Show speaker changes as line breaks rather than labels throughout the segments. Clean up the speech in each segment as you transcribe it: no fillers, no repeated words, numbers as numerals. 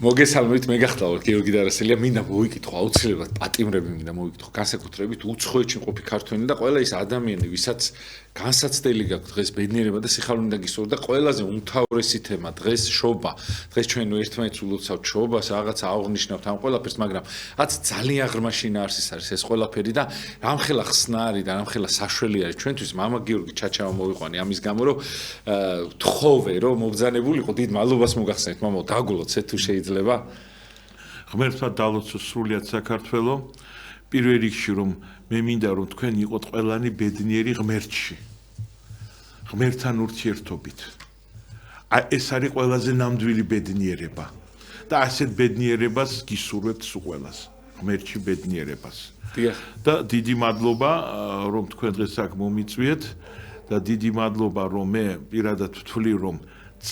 მოგესალმებით, მე გახლავართ გიორგი დარასელია, მინდა მოვიკითხო აუცილებლად პატიმრები მინდა მოვიკითხო განსაკუთრებით უცხოეთში მყოფი ქართველი და ყველა ის ადამიანი, ვისაც განსაცდელი გაქვთ დღეს ბედნიერება და სიხარული უნდა გისურვოთ და ყველაზე უმთავრესი თემა დღეს შობა. დღეს ჩვენ ერთმანეთს ულოცავთ შობას, რაღაცა აღნიშნავთ ამ ყველაფერს, მაგრამ რაც ძალიან ღრმა შინაარსის არის ეს ყველაფერი და რამხელა ხსნარი და რამხელა საშველი არის ჩვენთვის მამა გიორგი ჩაჩავა მოვიყვანი ამის გამო რომ თხოვე რომ მობძანებულიყო დიდ მადლობას მოგახსენეთ მამაო დაგულოცეთ თუ შეიძლება
ღმერთმა დალოცო სრულიად საქართველო პირველ რიგში რომ მე მინდა რომ თქვენ იყოთ ყველანი ბედნიერი ღმერთში ღმერთთან ურთიერთობით აი ეს არის ყველაზე ნამდვილი ბედნიერება და ასეთ ბედნიერებას გისურვებთ სულ ყველას ღმერთში ბედნიერებას და დიდი მადლობა რომ თქვენ დღეს აქ მომიწვიეთ და დიდი მადლობა რომ მე პირადად ვთვლი რომ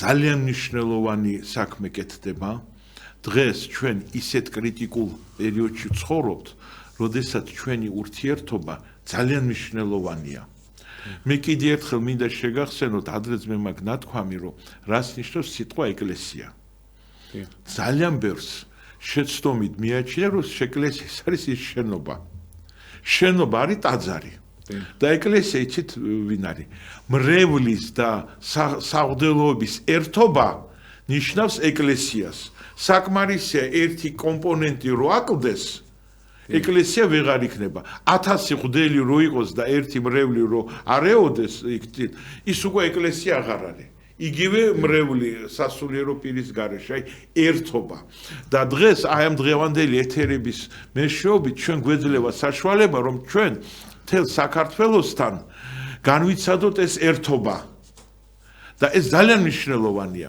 ძალიან მნიშვნელოვანი საქმე კეთდება დღეს ჩვენ ისეთ კრიტიკულ პერიოდში ცხოვრობთ როდესაც ჩვენი ურთიერთობა ძალიან მნიშვნელოვანია მე კიდე ერთხელ მინდა შეგახსენოთ ადრეც მე მაგ ნათქვამი რომ რას ნიშნავს სიტყვა ეკლესია ძალიან ბევრს შეცდომით მიაჩნია რომ ეკლესია არის ის შენობა არის ტაძარი და ეკლესია იცით ვინ არის მრევლის და საღვთელოების ერთობა ნიშნავს ეკლესიას საკმარისია ერთი კომპონენტი რო აკლდეს ეკლესია ვეღარ იქნება 1000 ღვთელი რო იყოს და ერთი მრევლი რო არეოდეს ის უკვე ეკლესია აღარ არის იგივე მრევლი სასულიერო პირის გარეშე აი ერთობა და დღეს აი ამ დღევანდელი ეთერების მეშვეობით ჩვენ გვეძლევა საშუალება რომ ჩვენ თელ საქართველოსთან განვიცადოთ ეს ერთობა და ეს ძალიან მნიშვნელოვანია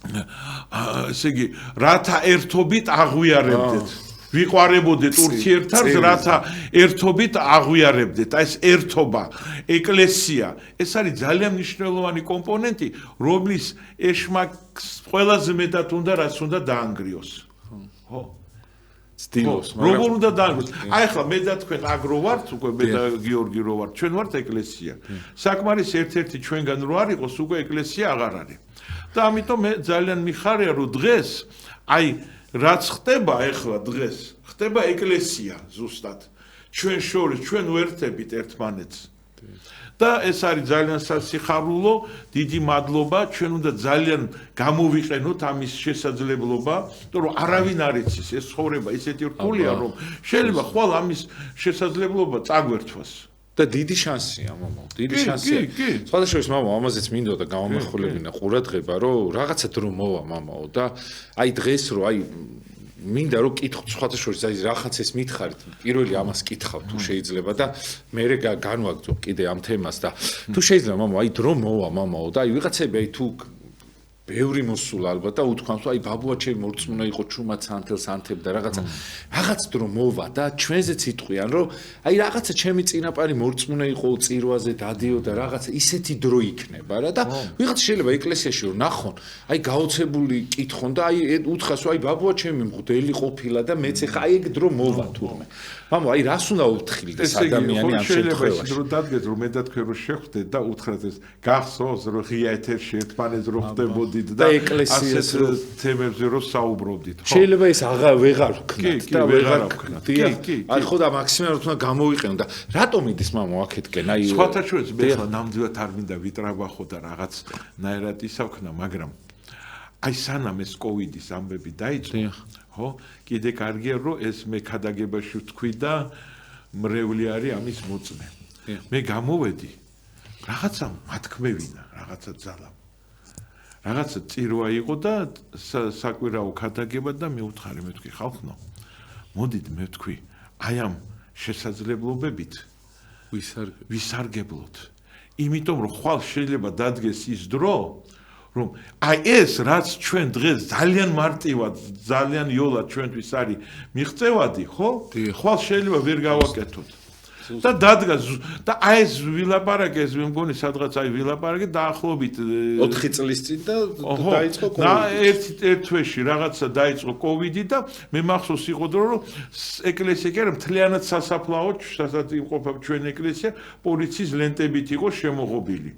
ესე იგი რათა ერთობით აღვიარებდეთ ვიყვარებოდეთ ურთიერთთავს რათა ერთობით აღვიარებდეთ ეს ერთობა ეკლესია ეს არის ძალიან მნიშვნელოვანი კომპონენტი რომლის ეშმაკს ყველაზე მეტად უნდა რაც უნდა დაანგრიოს ხო
სტილოს
როგორ უნდა დაანგრიოს აი ახლა მე და თქვენ აგრო ვართ უკვე მე და გიორგი რო ვართ ჩვენ ვართ ეკლესია საკმარის ერთ-ერთი ჩვენგან რო არ იყოს უკვე ეკლესია აღარ არის და ამიტომ მე ძალიან მიხარია რომ დღეს აი რაც ხდება ახლა დღეს ხდება ეკლესია ზუსტად ჩვენ შორის ჩვენ ვერთებით ერთმანეთს და ეს არის ძალიან სასიხარულო დიდი მადლობა ჩვენ უნდა ძალიან გამოვიყენოთ ამის შესაძლებლობა რომ არავინ არ იცის ეს ცხოვრება ისეთი რთულია რომ შეიძლება ხვალ ამის შესაძლებლობა წაგვერთვას და
დიდი შანსია მამაო დიდი შანსია სხვადასხვა მამაო ამაზეც მინდოდა გამომახვილებინა ყურადღება რომ რაღაცა დრო მოვა მამაო და აი დღეს რო აი მინდა რომ კითხოთ სხვადასხვა აი რაღაცას მითხარით პირველი ამას კითხავ თუ შეიძლება და მე განვაგრძობ კიდე ამ თემას და თუ შეიძლება მამაო აი დრო მოვა მამაო და აი ვიღაცები აი თუ ბევრი მოსულა ალბათ და უთქვამს აი ბაბუა ჩემი მორწმუნე იყო ჩუმად სანთელს ანთებდა რაღაც დრო მოვა და ჩვენზეც იტყვიან რომ აი რაღაცა ჩემი წინაპარი მორწმუნე იყო წირვაზე დადიოდა რაღაცა ისეთი დრო იქნება რა და ვიღაც შეიძლება ეკლესიაში რომ ნახონ აი გაოცებული კითხონ და აი უთხრას აი ბაბუა ჩემი მღვდელი ყოფილა და მეც ხა აი ეგ დრო მოვა თურმე მამო აი რას უნდა უთხრიდეს ადამიანი ამ შემთხვევაში
რომ დადგეს რომ მე და თქვენ რომ შეხვდეთ და უთხრათ ეს გახსოვს რომ ღია ეთერში ერთმანეთს რომ ხდებოდით
და ეკლესიას
თემებზე რომ საუბრობდით
ხო შეიძლება ეს ვეღარ ვქნათ და ვეღარ ვქნათ აი ხო და მაქსიმალურად უნდა გამოვიყენო და რატომ იდის მამო აქეთკენ აი
სხვათა შორის მე ხა ნამდვილად არ მინდა ვიტრაბახო და რაღაც ნაირად ისავქნა მაგრამ აი სანამ ეს კოვიდის ამბები დაიწყო ხო კიდე კარგია რომ ეს მე ქადაგებაში ვთქვი და მრევლი არის ამის მოწმე მე გამოვედი რაღაცა მათქმევინა რაღაცა ძალა რაღაცა წირვა იყო და საკვირაო ქადაგება და მე ვთხარი მე ვთქვი ხალხო მოდით მე ვთქვი აი ამ შესაძლებლობებით ვისარგებლოთ იმიტომ რომ ხვალ შეიძლება დადგეს ის დრო რომ აი ეს რაც ჩვენ დღეს ძალიან მარტივად ძალიან იოლად ჩვენთვის არის მიღწევადი ხო ხვალ შეიძლება ვერ გავაკეთოთ და დადგას და აი ეს ვილაპარაკე ეს მე მგონი სადღაც აი ვილაპარაკე დაახლოებით
4 წლის წინ და დაიწყო კოვიდი
და ერთ თვეში რაღაცა დაიწყო კოვიდი და მე მახსოვს იყო დრო რომ ეკლესია კი არა მთლიანად სასაფლაო სასაც იმყოფა ჩვენ ეკლესია პოლიციის ლენტებით იყო შემოღობილი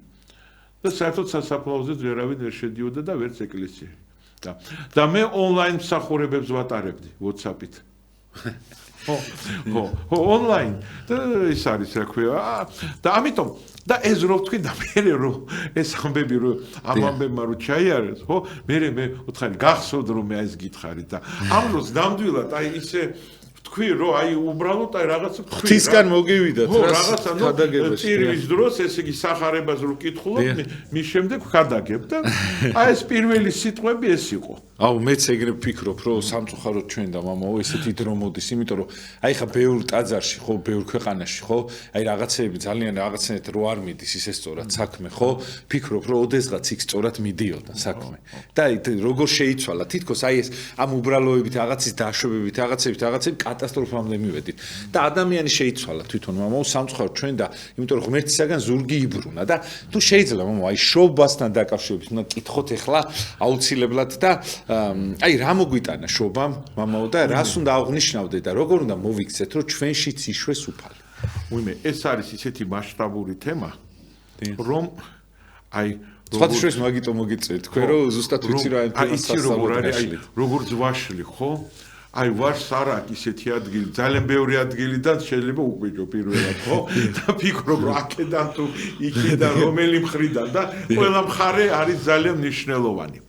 და საერთოდ სასაფლაოზე ვერავინ ვერ შედიოდა და ვერც ეკლესია და მე ონლაინ მსახურებებს ვატარებდი WhatsApp-ით. ონლაინ და ის არის რა ქვია და ამიტომ და ეს რო ვთქვი და მე რო ეს ამბები რო ამ ამბებმა რო ჩაიარეს ხო მე ვთხარი გახსოვთ რომ მე ეს გითხარით და ამ დროს ნამდვილად აი ისე თქვი რომ აი უბრალოდ აი რაღაცა
ღვთისგან მოგივიდათ
რაღაცა წირვის დროს ესე იგი სახარებას რო კითხულობ მის შემდეგ ვქადაგებ და აი ეს პირველი სიტყვები ეს იყო
აუ მეც ეგრე ვფიქრობ რომ სამწუხაროდ ჩვენ და მამაო ესეთი დრო მოდის იმიტომ რომ აი ხა ბევრ ტაძარში ხო ბევრ ქვეყანაში ხო აი რაღაცეები ძალიან რაღაცნაირად რო არ მიდის ისე სწორად საქმე ხო ფიქრობ რომ ოდესღაც იქ სწორად მიდიოდა საქმე და აი როგორ შეიცვალა თითქოს აი ეს ამ უბრალოებით რაღაცის დაშვებებით რაღაცებით კატასტროფამდე მივედით და ადამიანი შეიცვალა თვითონ მამაო სამწუხაროდ ჩვენ და იმიტომ რომ ღმერთისაგან ზურგი იბრუნა და თუ შეიძლება მამაო აი შობასთან დაკავშირებით უნდა კითხოთ ახლა აუცილებლად და აი რა მოგვიტანა შობამ მამაო და რას უნდა აღნიშნავდე და როგორ უნდა მოვიქცეთ რომ ჩვენშიც იშვეს უფალი
უიმე ეს არის ისეთი მასშტაბური თემა რომ აი
სხვათა შორის მაგიტო მოგიწევთ თქვენ რომ ზუსტად ვიცი რა
როგორც ვაშლი ხო აი ვარს არ აქვს ისეთი ადგილი ძალიან ბევრი ადგილიდან შეიძლება უყვიჭო პირველად ხო და ფიქრობ რომ აქედან თუ იქიდან რომელი მხრიდან და ყველა მხარე არის ძალიან მნიშვნელოვანი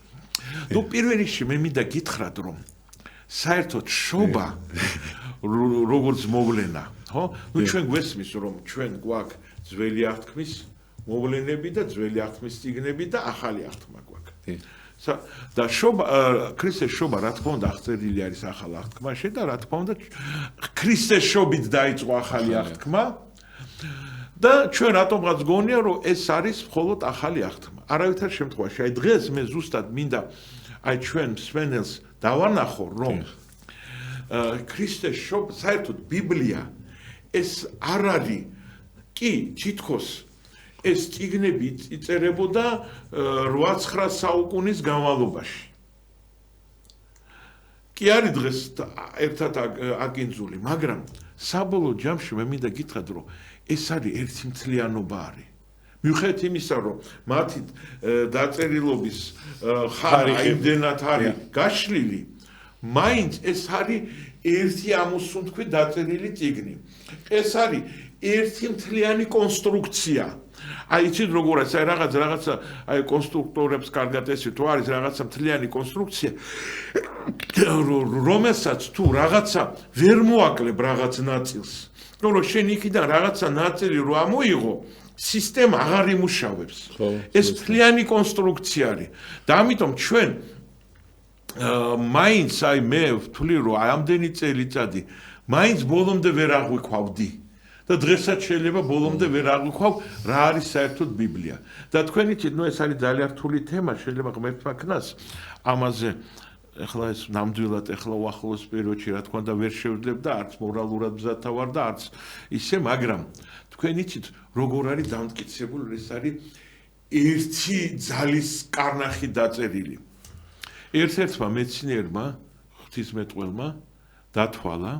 ნუ პირველ რიგში მე მინდა გითხრათ რომ საერთოდ შობა როგორც მოვლენა ხო ნუ ჩვენ გვესმის რომ ჩვენ გვაქვს ძველი აღთქმის მოვლენები და ძველი აღთქმის წიგნები და ახალი აღთქმა გვაქვს და შობა ქრისტეს შობა რა თქმა უნდა აღწერილი არის ახალ აღთქმაში და რა თქმა უნდა ქრისტეს შობით დაიწყო ახალი აღთქმა და ჩვენ რატომღაც გონია რომ ეს არის მხოლოდ ახალი აღთქმა არავითარ შემთხვევაში აი დღეს მე ზუსტად მინდა აი ჩვენ მსმენელს დავანახო რომ ქრისტეს შობა საერთოდ ბიბლია ეს არ არის კი თითქოს ეს წიგნები იწერებოდა 8-9 საუკუნის განმავლობაში. კი არის დღეს ერთად აკინძული, მაგრამ საბოლოო ჯამში მე მინდა გითხრათ, რომ ეს არის ერთი მთლიანობა არის. მიუხედავად იმისა, რომ მათი დაწერილობის ხანი იმდენად არის გაშლილი, მაინც ეს არის ერთი ამოსუნთქვი დაწერილი წიგნი. ეს არის ერთი მთლიანი კონსტრუქცია. აი იცით როგორ არის აი რაღაცა აი კონსტრუქტორებს კარგად ესე თუ არის რაღაცა მთლიანი კონსტრუქცია რომელსაც თუ რაღაცა ვერ მოაკლებ რაღაც ნაწილს რომ შენ იქიდან რაღაცა ნაწილი რო ამოიღო სისტემა აღარ იმუშავებს ეს მთლიანი კონსტრუქცია არის და ამიტომ ჩვენ მაინც აი მე ვთვლი რომ აი ამდენი წელიწადი მაინც ბოლომდე ვერ აღვიქვავდი და დღესაც შეიძლება ბოლომდე ვერ აღვიქვავ რა არის საერთოდ ბიბლია და თქვენ იცით ნუ ეს არის ძალიან რთული თემა შეიძლება ღმერთმა ქნას ამაზე ეხლა ეს ნამდვილად ეხლა უახლოეს პერიოდში რა თქმა უნდა ვერ შევძლებ და არც მორალურად მზათა ვარ და არც ისე მაგრამ თქვენ იცით როგორ არის დამტკიცებული ეს არის ერთი ძალის კარნახი დაწერილი ერთ-ერთმა მეცნიერმა ღვთისმეტყველმა დათვალა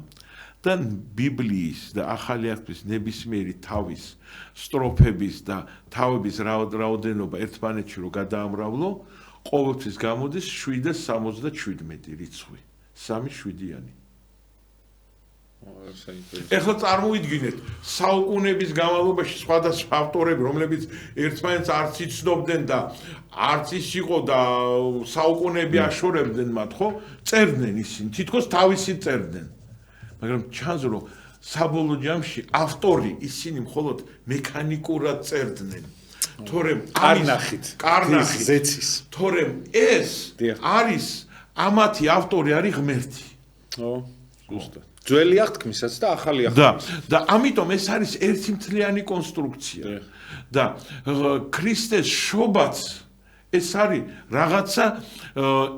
და ბიბლიის და ახალი აღთქმის ნებისმიერი თავის სტროფების და თავების რაოდენობა ერთმანეთში რო გადაამრავლო, ყოველთვის გამოდის 777 რიცხვი, 3-7-იანი. ეხლა წარმოიდგინეთ, საუკუნეების განმავლობაში სხვადასხვა ავტორები, რომლებიც ერთმანეთს არც იცნობდნენ და არც ის იყო და საუკუნეები აშორებდნენ მათ, ხო? წერდნენ ისინი, თითქოს თავისი წერდნენ. მაგრამ ჩანს რომ საბოლოო ჯამში ავტორი ისინი მხოლოდ მექანიკურად წერდნენ. თორემ
კარნახით, ზეცის.
თორემ ეს არის ამათი ავტორი არის ღმერთი.
ო, ზუსტად. ძველი აღთქმისაც და ახალი აღთქმის.
და ამიტომ ეს არის ერთი მთლიანი კონსტრუქცია. და ქრისტეს შობაც ეს არის რაღაცა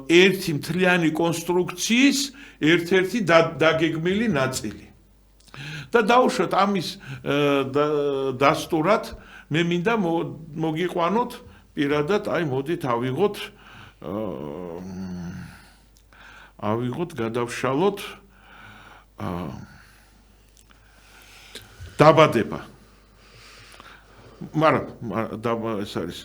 ერთი მთლიანი კონსტრუქციის ერთ-ერთი დაგეგმილი ნაწილი. და დაუშვათ ამის დასტურად მე მინდა მოგიყვანოთ პირადად აი მოდით ავიღოთ გადავშალოთ დაბადება. მაგრამ ეს არის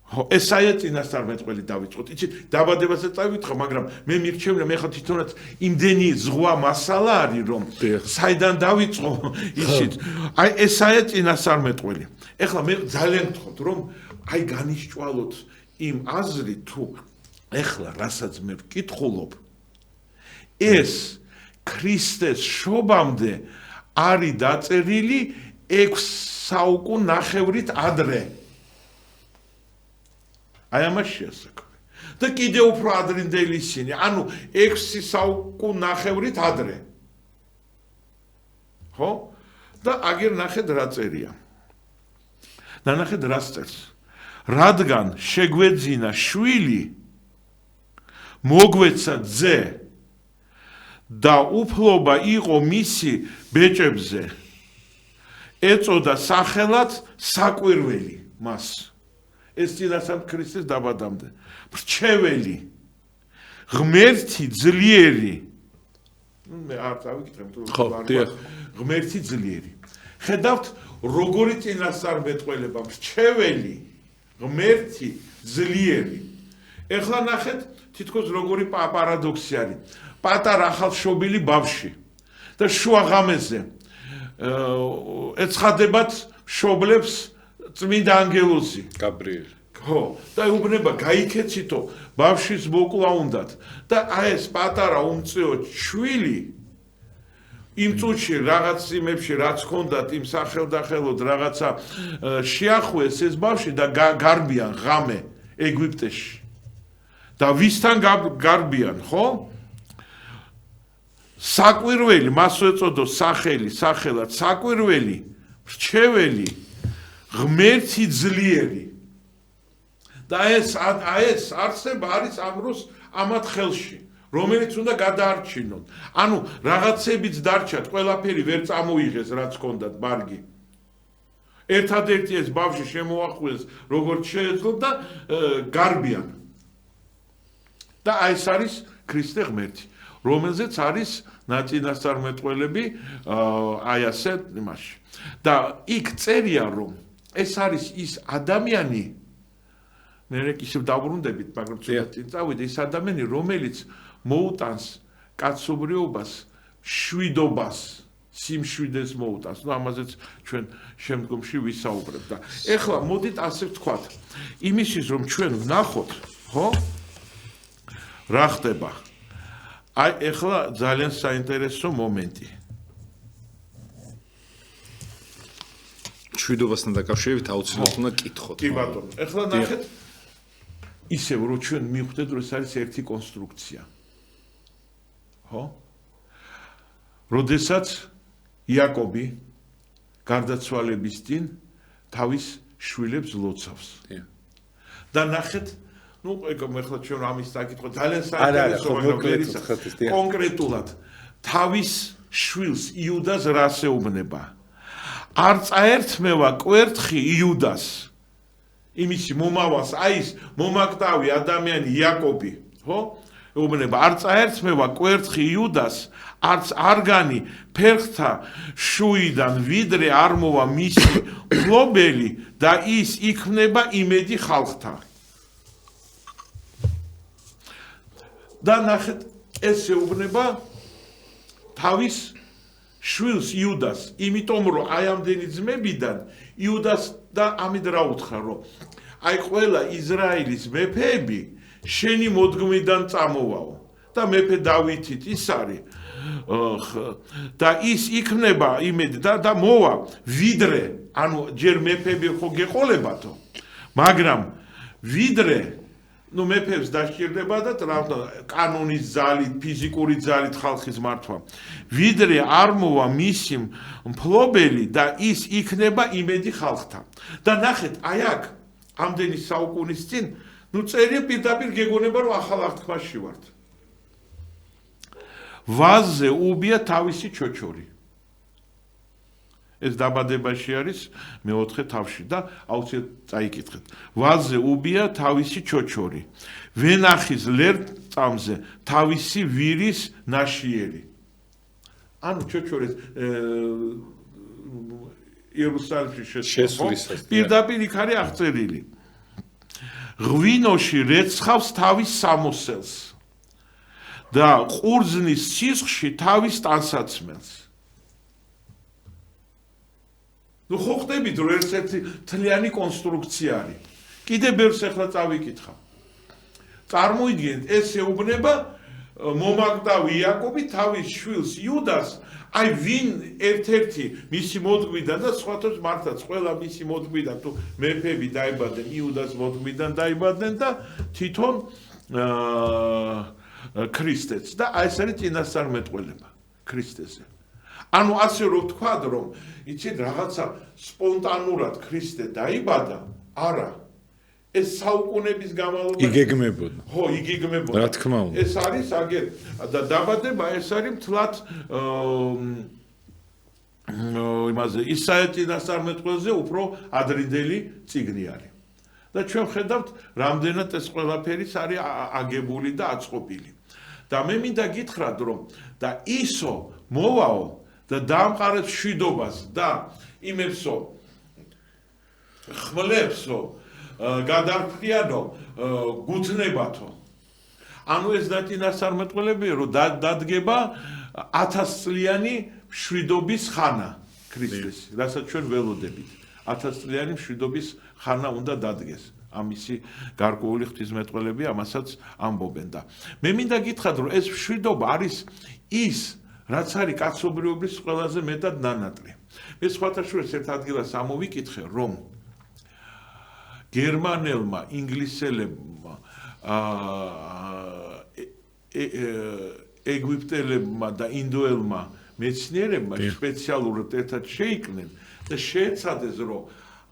ესაა წინასწარმეტყველი დავიწყოთ. იცით, დაბადებასაც წავიწყო, მაგრამ მე მირჩევნია, მე ხა თვითონაც იმდენი ზღვა მასალა არის, რომ საიდან დავიწყო, იცით. აი ესაა წინასწარმეტყველი. ეხლა მე ძალიან გთხოვთ, რომ აი განისჭვალოთ იმ აზრი თუ ეხლა რასაც მე ვკითხულობ, ეს ქრისტეს შობამდე არის დაწერილი 6 საუკუნახევრით ადრე. აი ამას შეასაქმე. და კიდევ უფრო ადრინდელი ისინი, ანუ 6 საუკუნახევრით ადრე. ხო? და აგერ ნახეთ რა წერია. და ნახეთ რა წერს. რადგან შეგვეძინა შვილი, მოგვეცა ძე და უფლობა იყო მისი ბეჭებზე, ეწოდა სახელად საკვირველი მას. ეს წინასწარ ქრისტეს დაბადამდე. მრჩეველი, ღმერთი ძლიერი. მე არ წავიკითხე, ღმერთი ძლიერი. ხედავთ, როგორი წინასწარმეტყველება, მრჩეველი, ღმერთი ძლიერი. ეხლა ნახეთ, თითქოს როგორი პარადოქსი არის. პატარა ახალშობილი ბავშვი და შუაღამეზე ეცხადებათ მშობლებს წმინდა ანგელოზი
გაბრიელი.
ხო, და უბნება გაიქეცითო, ბავშვის მოკლა უნდათ და აი ეს პატარა უმწეო შვილი იმ წუთში რაღაც იმებში რაც ჰქონდათ იმ სახელდახელოდ რაღაცა შეახვეს ეს ბავშვი და გარბიან ღამე ეგვიპტეში. და ვისთან გარბიან, ხო? საკვირველი, მას ეწოდო სახელი, სახელად საკვირველი, მრჩეველი, ღმერთი ძლიერი. და ეს არსება არის ამ დროს ამათ ხელში, რომელიც უნდა გადაარჩინონ. ანუ რაღაცებიც დარჩათ, ყველაფერი ვერ წამოიღეს, რაც ჰქონდათ ბარგი. ერთადერთი ეს ბავშვი შემოახვეს, როგორც შეეძლო და გარბიან. და აი ეს არის ქრისტე ღმერთი, რომელზეც არის ნაწინასწარმეტყველები აი ასე იმაში. და იქ წერია, რომ ეს არის ის ადამიანი, მე ისევ დავბრუნდებით, მაგრამ ცოტა წინ წავიდე, ის ადამიანი, რომელიც მოუტანს კაცობრიობას, შვიდობას, სიმშვიდეს მოუტანს. ნუ ამაზეც ჩვენ შემდგომში ვისაუბრებ და ეხლა მოდით ასე ვთქვათ, იმისთვის რომ ჩვენ ვნახოთ, ხო? რა ხდება? აი ეხლა ძალიან საინტერესო მომენტი.
შვიდობასთან დაკავშირებით აუცილებლად უნდა კითხოთ.
კი ბატონო, ეხლა ნახეთ ისევ რომ ჩვენ მივხვდეთ რომ ეს არის ერთი კონსტრუქცია. ხო? როდესაც იაკობი გარდაცვალების წინ თავის შვილებს ლოცავს. და ნახეთ, ну, ეხლა ჩვენ ამის საკითხო ძალიან საინტერესო, მაგრამ კონკრეტულად თავის შვილს იუდას რას ეუბნება? არ წაერთმევა კვერთხი იუდას. იმისი მომავალს, აი ეს მომაკვდავი ადამიანი იაკობი, ხო? ეუბნება, არ წაერთმევა კვერთხი იუდას, არც არგანი ფერხთა შუიდან ვიდრე არ მოვა მისი მფლობელი და ის იქმნება იმედი ხალხთა. და ნახეთ, ეს ეუბნება თავის შვილს იუდას, იმიტომ რომ აი ამდენი ძმებიდან იუდას და ამით რა უთხრა, რომ აი ყველა ისრაელის მეფეები შენი მოდგმიდან წამოვაო და მეფე დავითით ის არის და ის იქნება იმედი და მოვა ვიდრე, ანუ ჯერ მეფეები ხო გეყოლებათო, მაგრამ ვიდრე ну მეფებს დასჭირდება და კანონის ძალით, ფიზიკური ძალით ხალხის მართვა. ვიდრე არ მოვა მისი მფლობელი და ის იქნება იმედი ხალხთა. და ნახეთ, აი აქ ამდენი საუკუნის წინ, ну წერია პირდაპირ გეგონება რომ ახალ აღთქმაში ვართ. ვაზზე უბია თავისი ჩოჩორი. ეს დაბადებაში არის მეოთხე თავში და აუცილებლად წაიკითხეთ. ვაზზე უბია თავისი ჩოჩორი. ვენახის ლერწამზე თავისი ვირის ნაშიერი. ანუ ჩოჩორის იერუსალიმში შესვლისას პირდაპირ იქ არის აღწერილი. ღვინოში რეცხავს თავის სამოსელს და ყურძნის სისხლში თავის ტანსაცმელს. ნუ ხო ხდებით რომ ერთ-ერთი თლიანი კონსტრუქცია არის. კიდე ბევრს ახლა წავიკითხავ. წარმოიდგინეთ, ეს ეუბნება მომაკვდავი იაკობი თავის შვილს იუდას, აი ვინ ერთ-ერთი მისი მოდგმიდან და სხვათაც მართლაც ყველა მისი მოდგმიდან თუ მეფეები დაიბადნენ, იუდას მოდგმიდან დაიბადნენ და თვითონ ქრისტეც და აი ეს არის წინასწარმეტყველება ქრისტეზე. ანუ ასე რომ ვთქვათ, რომ იცით რაღაცა სპონტანურად ქრისტე დაიბადა, არა. ეს საუკუნების განმავლობაში
იგეგმებოდა.
ხო, იგეგმებოდა.
რა თქმა უნდა.
ეს არის აგერ და დაბადება ეს არის მთლად იმაზე ისაია წინასწარმეტყველზე უფრო ადრინდელი წიგნი არის. და ჩვენ ხედავთ, რამდენად ეს ყველაფერი არის აგებული და აწყობილი. და მე მინდა გითხრათ, რომ და ისო მოვაო და დაამყარებს მშვიდობას და იმებსო ხმლებსო გადარფრიანო გუთნებათო. ანუ ეს დაწინასწარმეტყველებია, რომ დადგება 1000 წლიანი მშვიდობის ხანა ქრისტეს, რასაც ჩვენ ველოდებით. 1000 წლიანი მშვიდობის ხანა უნდა დადგეს. ამისი გარკვეული ღვთისმეტყველები ამასაც ამბობენ და მე მინდა გითხრათ, რომ ეს მშვიდობა არის ის, რაც არის კაცობრიობის ყველაზე მეტად ნანატრი. მე სხვათა შორის ერთ ადგილას ამოვიკითხე, რომ გერმანელმა, ინგლისელებმა, ეგვიპტელებმა და ინდოელმა მეცნიერებმა სპეციალურად ერთად შეიქმნენ და შეეცადეს, რომ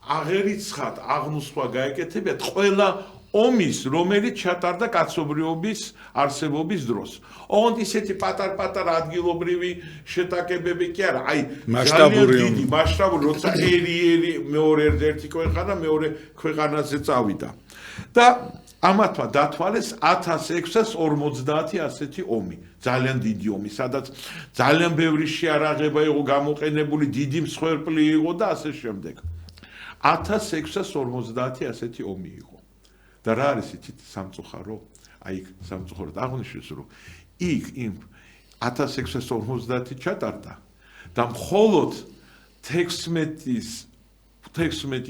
აღერიცხათ, აღნუსხვა გაეკეთებიათ ყველა ომის, რომელიც ჩატარდა კაცობრიობის არსებობის დროს. ოღონდ ისეთი პატარ-პატარა ადგილობრივი შეტაკებები კი არა, აი
მასშტაბური
მასშტაბური, როცა ერი მეორე ერთი ქვეყანა მეორე ქვეყანაზე წავიდა. და ამათმა დათვალეს 1650 ასეთი ომი, ძალიან დიდი ომი, სადაც ძალიან ბევრი შეარაღება იყო გამოყენებული, დიდი მსხვერპლი იყო და ასე შემდეგ. 1650 ასეთი ომი იყო. და რა არის იცით სამწუხარო? აი იქ სამწუხაროდ აღნიშნეს, რომ იქ იმ 1650 ჩატარდა და მხოლოდ 16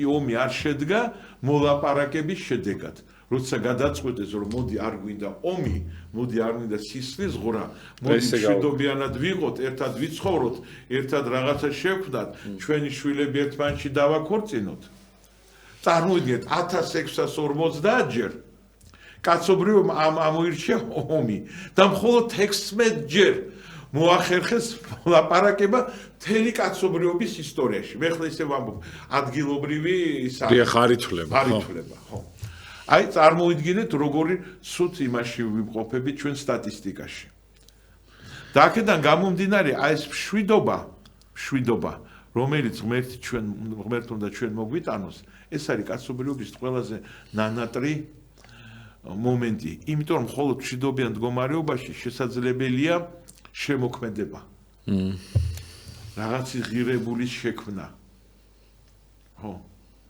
ომი არ შედგა მოლაპარაკების შედეგად. როცა გადაწყვეტეს, რომ მოდი არ გვინდა ომი, მოდი არ გვინდა სისხლის ღრა, მოდი მშვიდობიანად ვიყოთ, ერთად ვიცხოვროთ, ერთად რაღაცა შევქმნათ, ჩვენი შვილები ერთმანეთში დავაქორწინოთ. წარმოიდგინეთ 1650 ჯერ კაცობრიობამ ამოირჩია ომი და მხოლოდ 16 ჯერ მოახერხეს ლაპარაკება მთელი კაცობრიობის ისტორიაში. მე ხლა ისე ვამბობ, ადგილობრივი ის
არის ხარითვლება,
ხო. აი წარმოიდგინეთ, როგორი სულ იმაში ვიმყოფებით ჩვენ სტატისტიკაში. და აქედან გამომდინარე, აი ეს მშვიდობა, რომელიც ღმერთს უნდა ჩვენ მოგვიტანოს, ეს არის კაცობრიობის ყველაზე ნანატრი მომენტი, იმიტომ რომ მხოლოდ მშვიდობიან მდგომარეობაში შესაძლებელია შემოქმედება. რაღაცის ღირებულის შექმნა. ხო,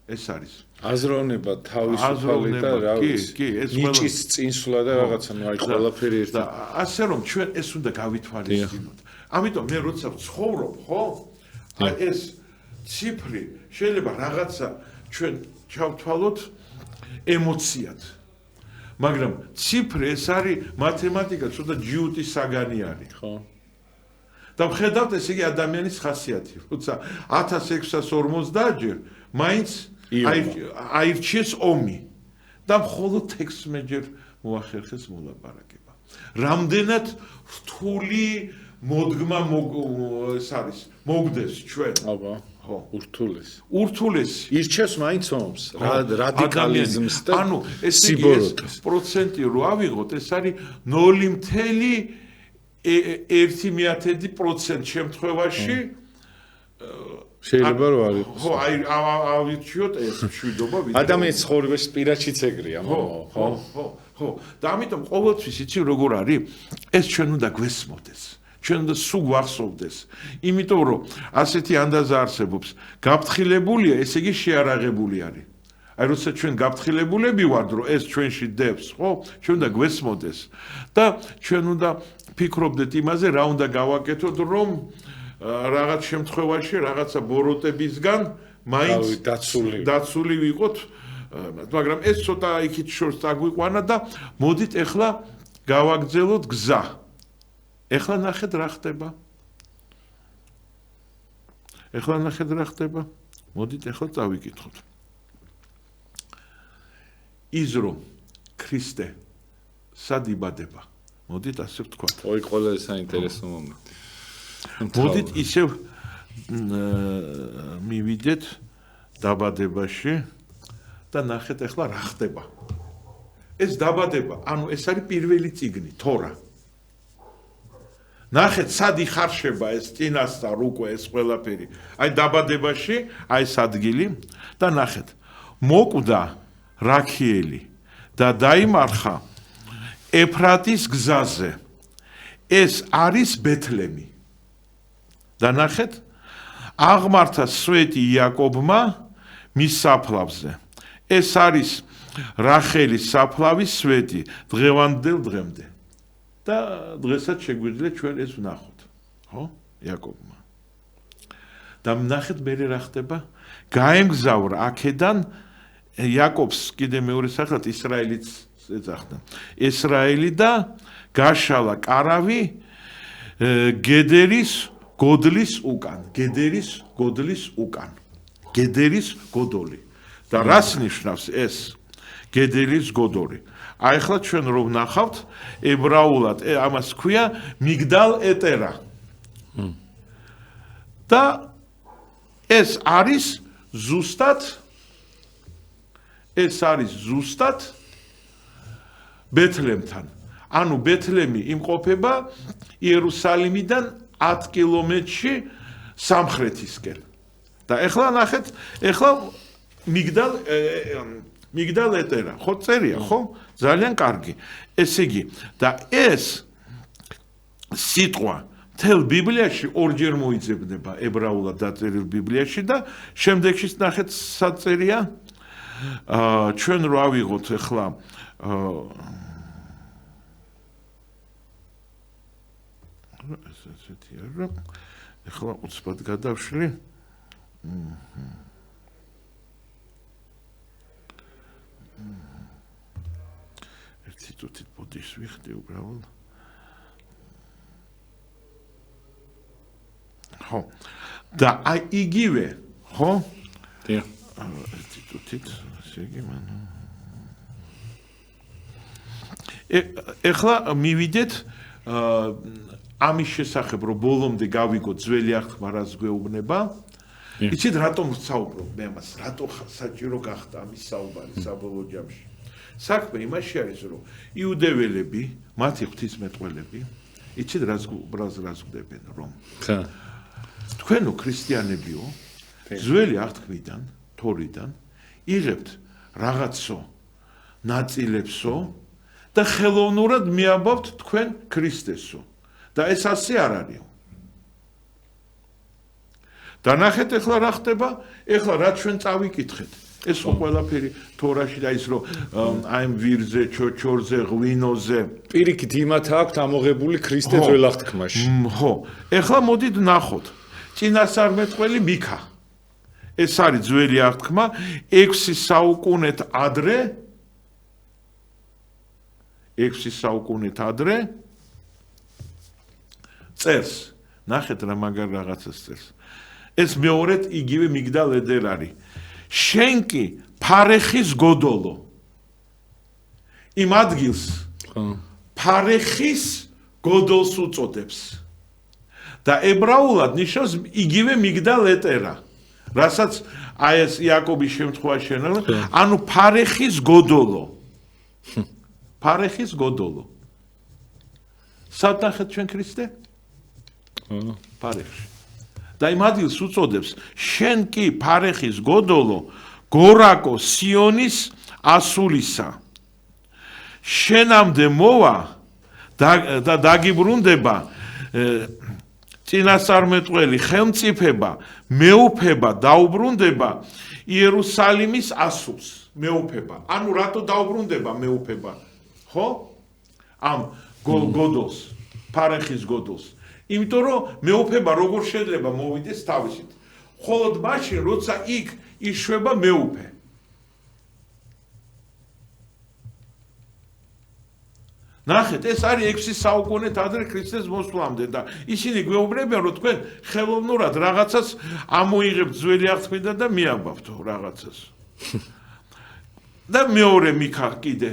ეს არის.
აზროვნება, თავისუფალი და რა ვიცი, ნიჭის წინსვლა და რაღაცა, ნუ აი ყველაფერი ერთად.
ასე რომ ჩვენ ეს უნდა გავითვალისწინოთ. ამიტომ მე როცა ვცხოვრობ, ხო? აი ეს ციფრი შეიძლება რაღაცა ჩვენ ჩავთვალოთ ემოციად. მაგრამ ციფრი ეს არის მათემატიკა, ცოტა ჯიუტის საგანი არის.
ხო.
და ვხედავთ ეს იგი ადამიანის ხასიათი, როცა 1650 ჯერ მაინც აირჩიეს ომი და მხოლოდ 16 ჯერ მოახერხეს მოლაპარაკება. რამდენად რთული მოდგმა ეს არის მოგდეს ჩვენ.
აბა, ხო,
ურთულესი.
ირჩევს მაინც ომს, რადიკალიზმს და
ანუ ეს პროცენტი რო ავიღოთ, ეს არის 0.1% შემთხვევაში
შეიძლება რომ არის.
ხო, აი ავირჩიოთ ეს მშვიდობა.
ადამიანის ცხოვრების პირაჩიც ეგრეა,
ხო. და ამიტომ ყოველთვის იცი როგორ არის? ეს ჩვენ უნდა გვესმოდეს. ჩვენ უნდა სულ გვახსოვდეს. იმიტომ რომ ასეთი ანდაზა არსებობს, გაფრთხილებულია, ესე იგი შეარაღებული არის. აი როცა ჩვენ გაფრთხილებულები ვართ, რომ ეს ჩვენში დევს, ხო? ჩვენ უნდა გვესმოდეს და ჩვენ უნდა ფიქრობდეთ იმაზე, რა უნდა გავაკეთოთ, რომ რაღაც შემთხვევაში რაღაცა ბოროტებისგან მაინც დაცული ვიყოთ, მაგრამ ეს ცოტა იქით შორს წაგვიყვანა და მოდით ეხლა გავაგრძელოთ გზა. ეხლა ნახეთ რა ხდება. მოდით ეხლა წავიკითხოთ. ის რომ ქრისტე სად იბადება? მოდით ასე ვთქვათ.
ოი ყველა საინტერესო მომენტი.
მოდით ისევ მივიდეთ დაბადებაში და ნახეთ ეხლა რა ხდება. ეს დაბადება, ანუ ეს არის პირველი წიგნი, თორა. ნახეთ სად იხარშება ეს წინასწარ უკვე ეს ყველაფერი. აი დაბადებაში, აი ეს ადგილი და ნახეთ. მოკვდა რაქიელი და დაიმარხა ეფრატის გზაზე. ეს არის ბეთლემი. და ნახეთ, აღმართა სვეტი იაკობმა მის საფლავზე. ეს არის რახელის საფლავის სვეტი დღევანდელ დღემდე. და დღესაც შეგვიძლია ჩვენ ეს ვნახოთ, ხო? იაკობმა. და ნახეთ მე რა ხდება? გაემგზავრა აქედან იაკობს კიდე მეორე სახელად ისრაელიც ეძახდა. ისრაელი და გაშალა კარავი გედერის გოდლის უკან. გედერის გოდოლი. და რას ნიშნავს ეს გედერის გოდოლი? აი ახლა ჩვენ რო ვნახავთ ებრაულად ამას ქვია მიგდალ ეტერა. და ეს არის ზუსტად ბეთლემთან. ანუ ბეთლემი იმყოფება იერუსალიმიდან 10 კილომეტრში სამხრეთისკენ. და ეხლა ნახეთ, ეხლა მიგდალ ეტერა, ხო წერია, ხო? ძალიან კარგი. ესე იგი, და ეს სიტყვა მთელ ბიბლიაში ორჯერ მოიძებნება ებრაულად დაწერილ ბიბლიაში და შემდეგში ნახეთ საწერია. ჩვენ რო ავიღოთ ეხლა ეხლა უცბად გადავშლი. ერთი წუთით ბოდიშს ვიხდი უბრალოდ. ხო. და აი იგივე, ხო?
დიახ.
ერთი წუთით, ესე იგი მან. ეხლა მივიდეთ ამის შესახებ, რომ ბოლომდე გავიგოთ ძველი აღთქმა რას გვეუბნება. იცით რატომ საუბრობ მე ამას? რატო საჭირო გახდა ამის საუბარი საბოლოო ჯამში? საქმე იმაში არის, რომ იუდეველები, მათი ღვთისმეტყველები, იცით რას გვდებენ, რომ თქვენო ქრისტიანებიო, ძველი აღთქმიდან, თორიდან იღებთ რაღაცო ნაწილებსო და ხელოვნურად მიაბავთ თქვენ ქრისტესო. და ეს ასე არ არის. და ნახეთ ეხლა რა ხდება? ეხლა რა ჩვენ წავიკითხეთ? ეს ხო ყველაფერი თორაში და ის რომ აი ვირზე, ჩოჩორზე, ღვინოზე
პირიქით იმათ აქვთ ამოღებული ქრისტე ძველ აღთქმაში.
ხო. ეხლა მოდით ნახოთ. წინასწარმეტყველი მიქა. ეს არის ძველი აღთქმა 6 საუკუნით ადრე წერს. ნახეთ რა მაგარ რაღაცას წერს. ეს მეორედ იგივე მიგდალ ედერ არის. შენ კი ფარეხის გოდოლო. იმ ადგილს ფარეხის გოდოლს უწოდებს. და ებრაულად ნიშნავს იგივე მიგდალ ეტერა. რასაც აი ეს იაკობის შემთხვევაში ანუ ფარეხის გოდოლო. ფარეხის გოდოლო. სად ნახეთ ჩვენ ქრისტე? ფარეხში. და იმ ადგილს უწოდებს შენ კი ფარეხის გოდოლო გორაკო სიონის ასულისა. შენამდე მოვა და დაგიბრუნდება წინასწარმეტყველი ხელმწიფება, მეუფება დაუბრუნდება იერუსალიმის ასულს, მეუფება. ანუ რატო დაუბრუნდება მეუფება? ხო? ამ გოდოლს, ფარეხის გოდოლს. იმიტომ რომ მეუფება როგორ შეიძლება მოვიდეს თავისით. მხოლოდ მაშინ, როცა იქ იშვება მეუფე. ნახეთ, ეს არის 6 საუკუნით ადრე ქრისტეს მოსვლამდე და ისინი გვეუბნებიან, რომ თქვენ ხელოვნურად რაღაცას ამოიღებთ ძველი აღთქმიდან და მიაგვავთ რაღაცას. და მეორე მიქა კიდე.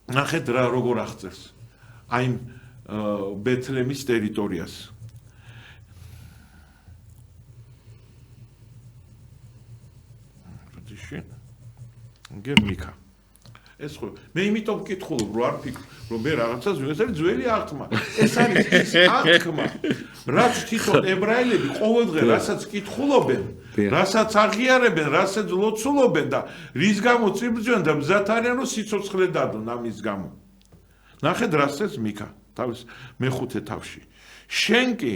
ნახეთ რა როგორ აღწერს აი ბეთლემის ტერიტორიას. გერ მიქა ეს ხო მე იმიტომ ვკითხულობ რომ არ ფიქრობ რომ მე რაღაცას ეს არის ძველი აღთქმა ეს არის ის აღთქმა რაც თვითონ ებრაელები ყოველდღე რასაც კითხულობენ რასაც აღიარებენ რასაც ლოცულობენ და რის გამოც იბრძვიან და მზად არიან რომ სიცოცხლე დადონ ამის გამო ნახეთ რასაც მიქა თავის მეხუთე თავში შენ კი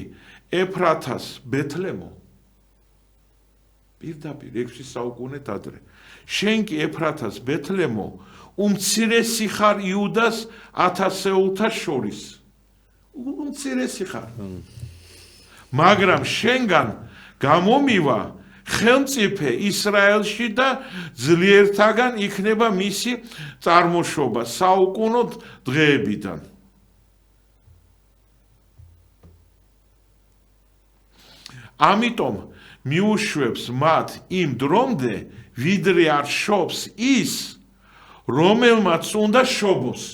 ეფრათას ბეთლემო პირდაპირ 6 საუკუნით ადრე შენ კი ეფრათას ბეთლემო უმცირესი ხარ იუდას 1000-ეულთა შორის უმცირესი ხარ მაგრამ შენგან გამომივა ხელმწიფე ისრაელში და ძლიერთაგან იქნება მისი წარმოშობა საუკუნო დღეებიდან ამიტომ მიუშვებს მათ იმ დრომდე ვიდრე არ შობს ის რომელმაც უნდა შობოს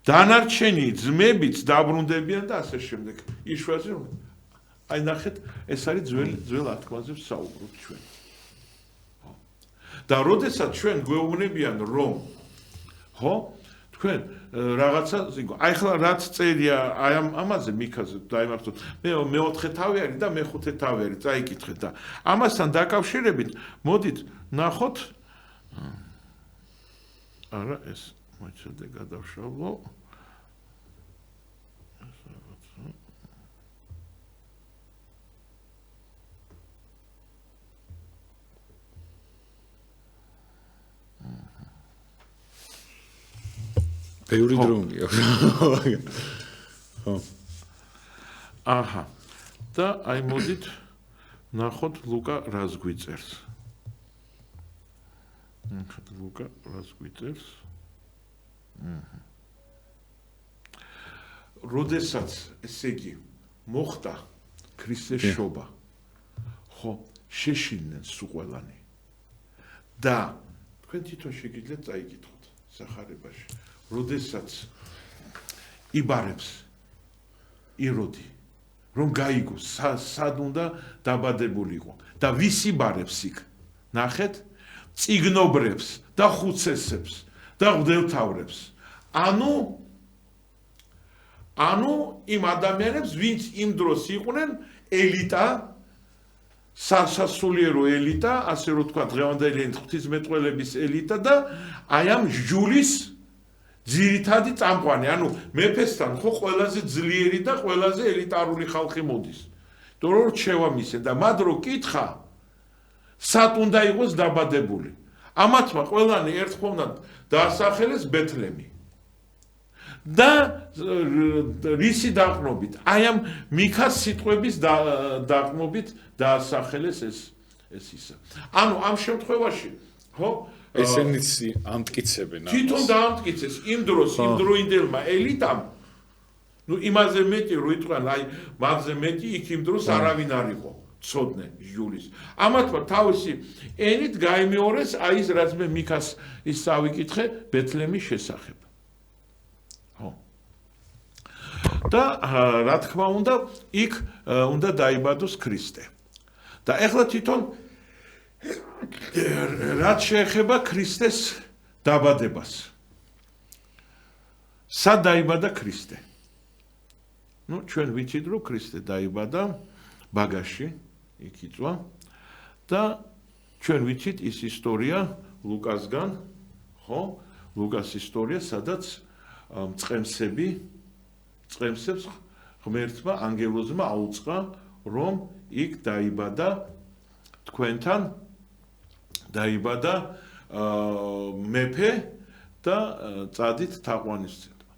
დანარჩენი ძმებიც დაბრუნდებიან და ასე შემდეგ იშვაზე რომ აი ნახეთ ეს არის ძველ აღთქმაზე საუბრობთ ჩვენ და როდესაც ჩვენ გვეუბნებიან რომ ხო თქვენ რაღაცა აი ხლა რაც წერია აი ამაზე მიქაზე დაიმართოთ მე მეოთხე თავი არის და მეხუთე თავი არის წაიკითხეთ და ამასთან დაკავშირებით მოდით ნახოთ არა ეს მოიცადე გადავშალო
ბევრი დროია ხო
აჰა და აი მოდით ნახოთ ლუკა რას გვიწერს ლუკა რას გვიწერს როდესაც ესე იგი მოხდა ქრისტეს შობა ხო შეშინდნენ სულ ყველანი და თქვენ თვითონ შეგიძლიათ წაიკითხოთ სახარებაში როდესაც იბარებს იროდი რომ გაიგოს სად უნდა დაბადებულიყო და ვის იბარებს იქ ნახეთ წიგნობრებს და ხუცესებს და ღვთელთავრებს ანუ იმ ადამიანებს ვინც იმ დროს იყვნენ ელიტა სასულიერო ელიტა ასე რომ თქვა დღევანდელი ღვთისმეტყველების ელიტა და აი ამ ჟულის ძირითადი წამყვანი ანუ მეფესთან ხო ყველაზე ძლიერი და ყველაზე ელიტარული ხალხი მოდის იმიტომ რომ რჩევა მისცენ და მათ რო კითხა სად უნდა იყოს დაბადებული ამათმა ყველანი ერთხმოვნად დაასახელეს ბეთლემი და რისი დაყრდნობით აი ამ მიქას სიტყვების დაყრდნობით დაასახელეს ეს ისა ანუ ამ შემთხვევაში ხო
ესენიც ამტკიცებენ
თვითონ დაამტკიცეს იმ დროს იმ დროინდელმა ელიტამ ნუ იმაზე მეტი რო იტყვიან აი მაგზე მეტი იქ იმ დროს არავინ არ იყო ცოდნე ჟულის ამათმა თავისი ენით გაიმეორეს აი ის რაც მე მიქას ის ავიკითხე ბეთლემის შესახებ ხო და რა თქმა უნდა იქ უნდა დაიბადოს ქრისტე და ეხლა თვითონ რაც შეეხება ქრისტეს დაბადებას სად დაიბადა ქრისტე ნუ ჩვენ ვიცით რომ ქრისტე დაიბადა ბაგაში იქ იწვა და ჩვენ ვიცით ის ისტორია ლუკასგან ხო ლუკას ისტორია სადაც წყემსებს ღმერთმა ანგელოზმა აუწყა რომ იქ დაიბადა თქვენთან დაიბადა მეფე და წადით თაყვანისცემდა.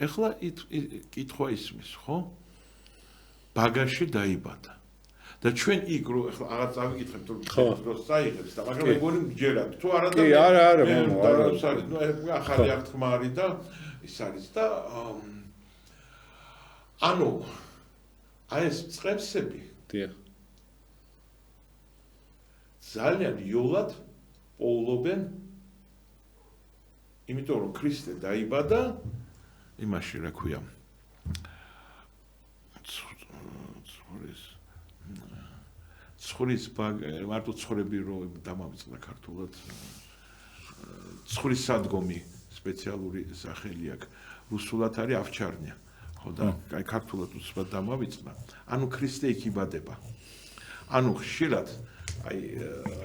ეხლა კითხვა ისმის, ხო? ბაგაში დაიბადა. და ჩვენ იქ რო ეხლა აღარ წავიკითხებთ რომ დროს წაიღებს და მაგრამ მეგონი მჯერად თუ არა და
არა
ნუ ახალი აღთქმა არის და ის არის და ანუ აი ეს წებსები
დიახ
ძალიან იოლად პოულობენ იმიტომ რომ ქრისტე დაიბადა იმაში რა ქვია ცხრის მარტო ცხრები რო დამავიწყდა ქართულად ცხრის სადგომი სპეციალური სახელი აქვს რუსულად არის ავჩარნია ხო და აი ქართულად უცბად დამავიწყდა ანუ ქრისტე იქ იბადება ანუ ხშირად აი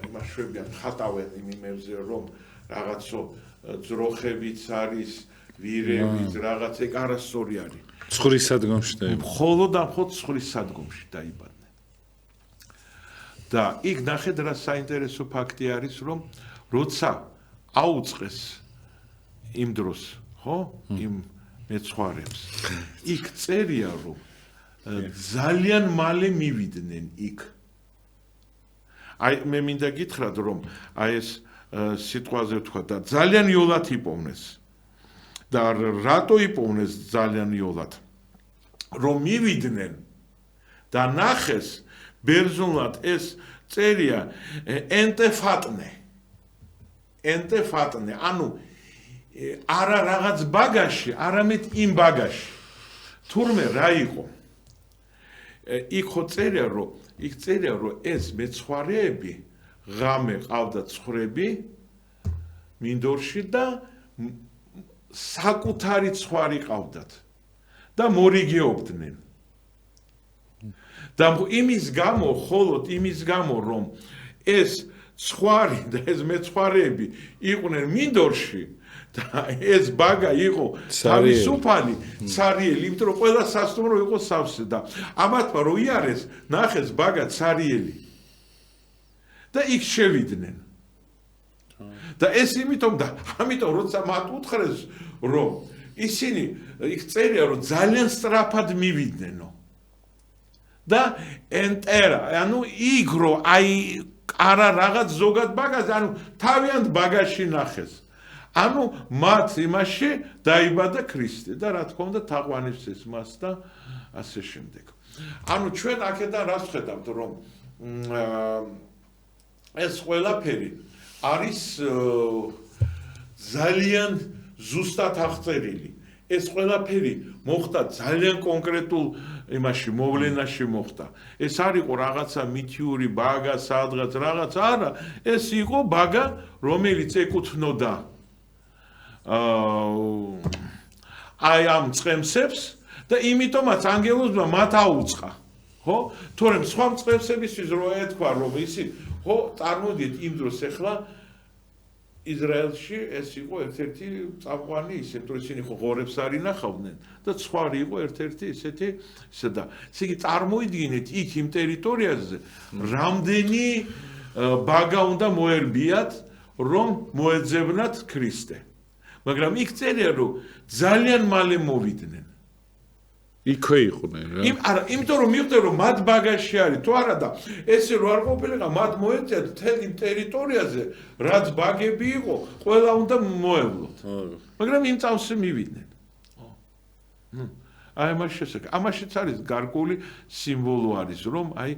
იმაშვებიან ხატავენ იმ იმებზე რომ რაღაცო ძროხებიც არის ვირებიც რაღაც ეგ არასწორი არის
ცხრის სადგომში დაიბადა
მხოლოდ და მხოლოდ ცხრის სადგომში დაიბადა და იქ ნახეთ რა საინტერესო ფაქტი არის რომ როცა აუწყეს იმ დროს ხო იმ მეცხვარებს იქ წერია რომ ძალიან მალე მივიდნენ იქ აი მე მინდა გითხრათ რომ აი ეს სიტყვაზე ვთქვა და ძალიან იოლად იპოვნეს და რატო იპოვნეს ძალიან იოლად რომ მივიდნენ და ნახეს ბერძნულად ეს წერია ენტეფატნე ანუ არა რაღაც ბაგაში არამედ იმ ბაგაში თურმე რა იყო იქ ხო წერია რომ ეს მეცხვარეები ღამე ყავდა ცხვრები მინდორში და საკუთარი ცხვარი ყავდათ და მორიგეობდნენ და იმის გამო რომ ეს ცხვარი და ეს მეცხვარეები იყვნენ მინდორში და ეს ბაგა იყო თავისუფალი ცარიელი იმიტომ რომ ყველა სასტუმრო იყო სავსე და ამათმა რო იარეს ნახეს ბაგა ცარიელი და იქ შევიდნენ და ეს ამიტომ როცა მათ უთხრეს რომ ისინი იქ წერია რომ ძალიან სწრაფად მივიდნენო და ენტერა ანუ იქ რო აი არა რაღაც ზოგად ბაგაზე ანუ თავიანთ ბაგაში ნახეს ანუ მათ იმაში დაიბადა ქრისტე და რა თქმა უნდა თაყვანისცეს მას და ასე შემდეგ ანუ ჩვენ აქედან რას ვხედავთ რომ ეს ყველაფერი არის ძალიან ზუსტად აღწერილი ეს ყველაფერი მოხდა ძალიან კონკრეტულ იმაში მოვლენაში მოხდა ეს არ იყო რაღაცა მითიური ბაგა სადღაც რაღაც არა ეს იყო ბაგა რომელიც ეკუთვნოდა აი ამ წყემსებს და იმიტომაც ანგელოზმა მათ აუწყა ხო თორემ სხვა წყემსებისთვის რო ეთქვა რომ ისი ხო წარმოდიეთ იმ დროს ახლა ისრაელში ეს იყო ერთ-ერთი წამყვანი ისე თუ ისინი ხო ღორებს არ ინახავდნენ და ცხვარი იყო ერთ-ერთი ისეთი ისე და ესე იგი წარმოიდგინეთ იქ იმ ტერიტორიაზე რამდენი ბაგა უნდა მოერბიათ რომ მოეძებნათ ქრისტე მაგრამ იქ წერია რომ ძალიან მალე მოვიდნენ
იქვე იყვნენ რა
არა იმიტომ რომ მივხვდე რომ მათ ბაგაში არის თუ არა და ესე რო არ ყოფილიყო მათ მოეწიათ მთელ იმ ტერიტორიაზე რაც ბაგები იყო ყველა უნდა მოევლოთ მაგრამ იმ წამსი მივიდნენ აი ამაშიც არის გარკვეული სიმბოლო არის რომ აი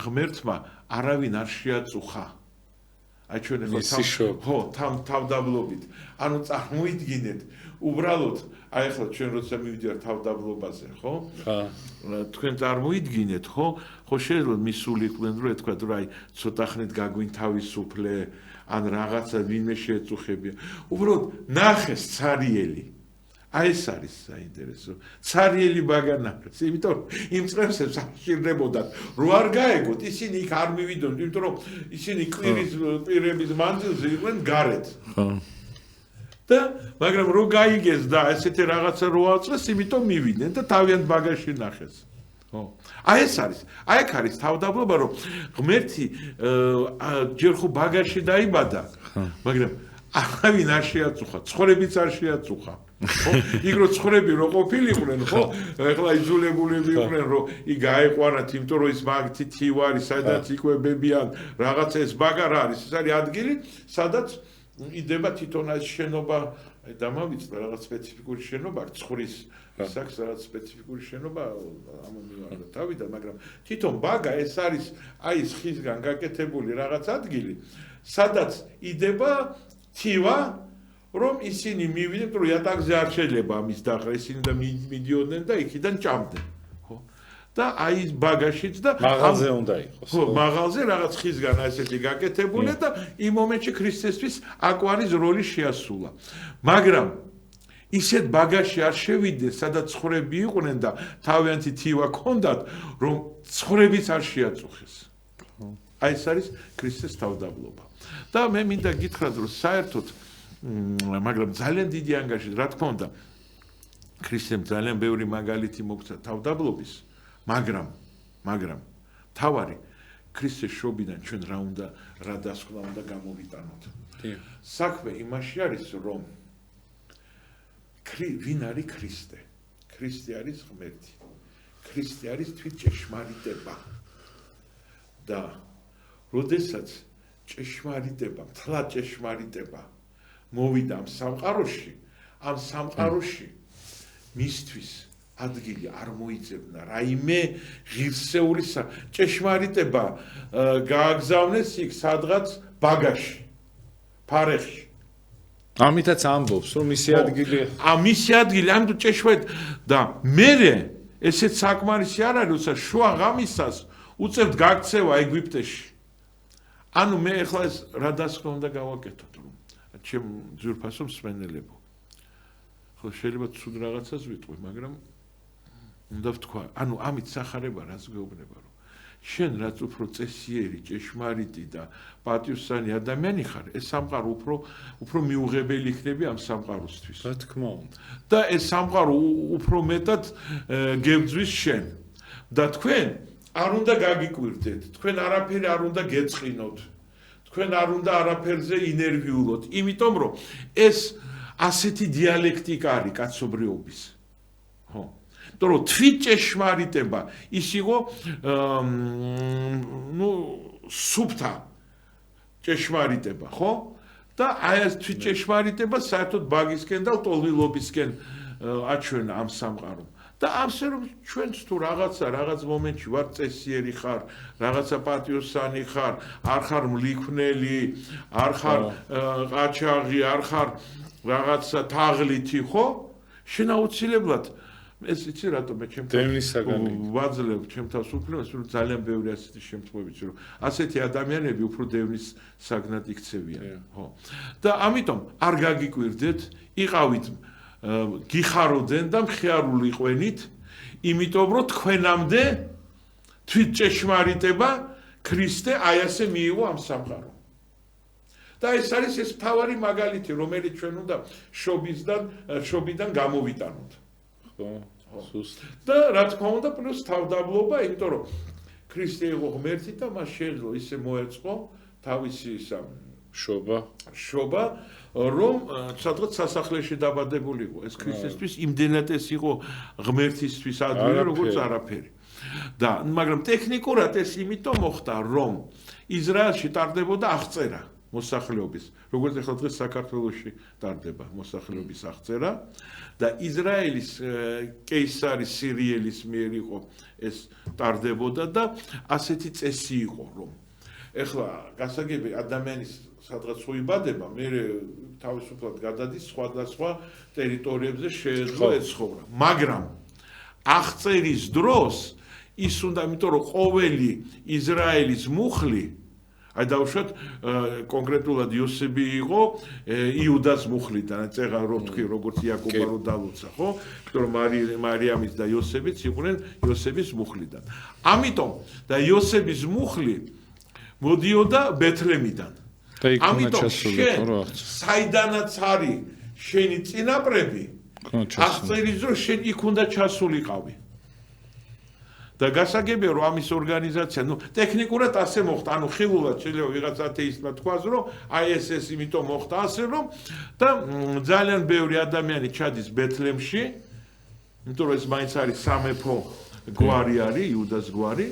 ღმერთმა არავინ არ შეაწუხა აი ჩვენ ხო თავდაბლობით ანუ წარმოიდგინეთ უბრალოდ აი ახლა ჩვენ როცა მივიდივართ თავდაბლობაზე ხო თქვენ წარმოიდგინეთ ხო შეიძლება მისულიყვნენ რომ ეთქვა რომ აი ცოტა ხნით გაგვინ თავისუფლე ან რაღაცა ვინმე შეეწუხებია უბრალოდ ნახეს ცარიელი აი ეს არის საინტერესო ცარიელი ბაგა ნახეს იმიტომ იმ წრემსებს აღჭირდებოდათ რო არ გაეგოთ ისინი იქ არ მივიდონ იმიტომ რომ ისინი კვირების მანძილზე იყვნენ გარეთ და მაგრამ რო გაიგეს და ესეთი რაღაცა რო აწეს, იმიტომ მივიდნენ და თავიანთ ბაგაჟში ნახეს. ხო. აი ეს არის. აი აქ არის თავდაბლობა, რომ ღმერთი ჯერ ხო ბაგაჟში დაიბადა, მაგრამ აღავინ არ შეაწუხა, ცხოვრებიც არ შეაწუხა. ხო, იქ რო ცხოვრები რო ყოფილიყვნენ, ხო, ეხლა იძულებულები იყვნენ, რომ იქ გაეყვანათ, იმიტომ რომ ის მაგთი თივარი, სადაც იკვებებიან, რაღაც ეს ბაგარ არის, ეს არის ადგილი, სადაც იდება თვითონ ეს შენობა, დამავიწყდა რაღაც სპეციფიკური შენობა, ცხრის ისაკს რაღაც სპეციფიკური შენობა ამომივარდა თავიდან, მაგრამ თვითონ ბაგა ეს არის აი ეს ხისგან გაკეთებული რაღაც ადგილი, სადაც იდება თივა, რომ ისინი მივიდნენ, რომ იატაკზე არ შეიძლება ამის დახრა, ისინი და მიდიოდნენ და იქიდან ჭამდნენ. ხო? და აი ეს ბაგაჟიც და
მაღალზე უნდა იყოს.
ხო, მაღალზე რაღაც ხისგან ასეთი გაკეთებული და იმ მომენტში ქრისტესთვის აკვარის როლი შეასრულა. მაგრამ ისეთ ბაგაჟში არ შევიდნენ, სადაც ცხოვრები იყვნენ და თავიანთი თივა ჰქონდათ, რომ ცხოვრებიც არ შეაწუხეს. აი ეს არის ქრისტეს თავდაბლობა. და მე მინდა გითხრათ, რომ საერთოდ მაგრამ ძალიან დიდი ანგარიში, რა თქმა უნდა, ქრისტემ ძალიან ბევრი მაგალითი მოგცა თავდაბლობის, მაგრამ თავარი ქრისტეს შობიდან ჩვენ რა დასკვნა უნდა გამოვიტანოთ. საქმე იმაში არის, რომ ვინ არის ქრისტე? ქრისტე არის ღმერთი. ქრისტე არის თვით ჭეშმარიტება. და როდესაც ჭეშმარიტება, მთლად ჭეშმარიტება მოვიდა ამ სამყაროში მისთვის ადგილი არ მოიძებნა, რაიმე ღირსეული ჭეშმარიტება გააგზავნეს იქ სადღაც ბაგაჟში, ფარეხში.
ამითაც ამბობს, რომ მისი ადგილი
მისი ადგილი, ამიტომ ჭეშმარიტ და მერე ესეც საკმარისი არ არის, როცა შუა ღამისას უწევთ გაქცევა ეგვიპტეში. ანუ მე ეხლა ეს რა დასკვნა უნდა გავაკეთოთ, რომ ჩემ ძვირფასო მსმენელებო. ხო, შეიძლება ცუდ რაღაცას ვიტყვი, მაგრამ უნდა ვთქვა, ანუ ამით სახარება რას გვეუბნება, რომ შენ რაც უფრო წესიერი, ჭეშმარიტი და პატივსანი ადამიანი ხარ, ეს სამყარო უფრო მიუღებელი იქნება ამ სამყაროსთვის.
რა თქმა უნდა.
და ეს სამყარო უფრო მეტად გებძვის შენ. და თქვენ არ უნდა გაგიკვირდეთ, თქვენ არაფერი არ უნდა გეწყინოთ, თქვენ არ უნდა არაფერზე ინერვიულოთ, იმიტომ რომ ეს ასეთი დიალექტიკა არის კაცობრიობის. ხო. იმიტომ რომ თვით ჭეშმარიტება ის იყო სუფთა ჭეშმარიტება, ხო? და აი ეს თვით ჭეშმარიტება საერთოდ ბაგისკენ და ლტოლვილობისკენ აჩვენა ამ სამყარომ. და ამსე რომ ჩვენც თუ რაღაც მომენტში ვარ წესიერი ხარ, რაღაცა პატიოსანი ხარ, არ ხარ მლიქვნელი, არ ხარ ყაჩაღი, არ ხარ რაღაცა თაღლითი, ხო? შენ აუცილებლად ეს იცი რატომ მე ვაძლევ ჩემ თავს უფლებას, რომ ძალიან ბევრი ასეთი შემთხვევებიც, რომ ასეთი ადამიანები უფრო დევნის საგნად იქცევიან, ხო? და ამიტომ არ გაგიკვირდეთ, იყავით გიხაროდნენ და მხიარული ყვენით, იმიტომ რომ თქვენამდე თვით ჭეშმარიტება ქრისტე აი ასე მიიღო ამ სამყარო. და ეს არის ეს მთავარი მაგალითი, რომელიც ჩვენ უნდა შობიდან გამოვიტანოთ.
ხო, სუსტ.
და რა თქმა უნდა, პლუს თავდაბლობა, იმიტომ რომ ქრისტე იყო ღმერთი და მას შეეძლო ისე მოეწყო თავისი შობა, რომ სადღაც სასახლეში დაბადებულიყო. ეს ქრისტესთვის იმდენად ეს იყო ღმერთისთვის ადვილი, როგორც არაფერი. და მაგრამ ტექნიკურად ეს იმიტომ მოხდა, რომ ისრაელში ტარდებოდა აღწერა მოსახლეობის, როგორც ახლა დღეს საქართველოში ტარდება მოსახლეობის აღწერა და ისრაელის კეისარი სირიელის მიერ იყო ეს ტარდებოდა და ასეთი წესი იყო, რომ ეხლა გასაგები ადამიანის სადღაც უიბადება, მე თავისუფლად გადადის სხვადასხვა ტერიტორიებზე შეეძლო ეცხოვრა. მაგრამ აღწერის დროს ის უნდა, იმიტომ რომ ყოველი ისრაელის მუხლი, აი დავუშვათ კონკრეტულად იოსები იყო იუდას მუხლიდან, წეღა რო თქვი, როგორც იაკობა რო დალოცა, ხო? იმიტომ რომ მარიამიც და იოსებიც იყვნენ იოსების მუხლიდან. ამიტომ და იოსების მუხლი მოდიოდა ბეთლემიდან. ამიტომ შენ საიდანაც არის შენი წინაპრები აღწერის დრო შენ იქ უნდა ჩასულიყავი. და გასაგებია რომ ამის ორგანიზაცია, ტექნიკურად ასე მოხდა, ხილულად შეიძლება ვიღაც ათეისტმა თქვას, რომ ეს იმიტომ მოხდა ასე, რომ და ძალიან ბევრი ადამიანი ჩადის ბეთლემში, იმიტომ რომ ეს მაინც არის სამეფო გვარი არის, იუდას გვარი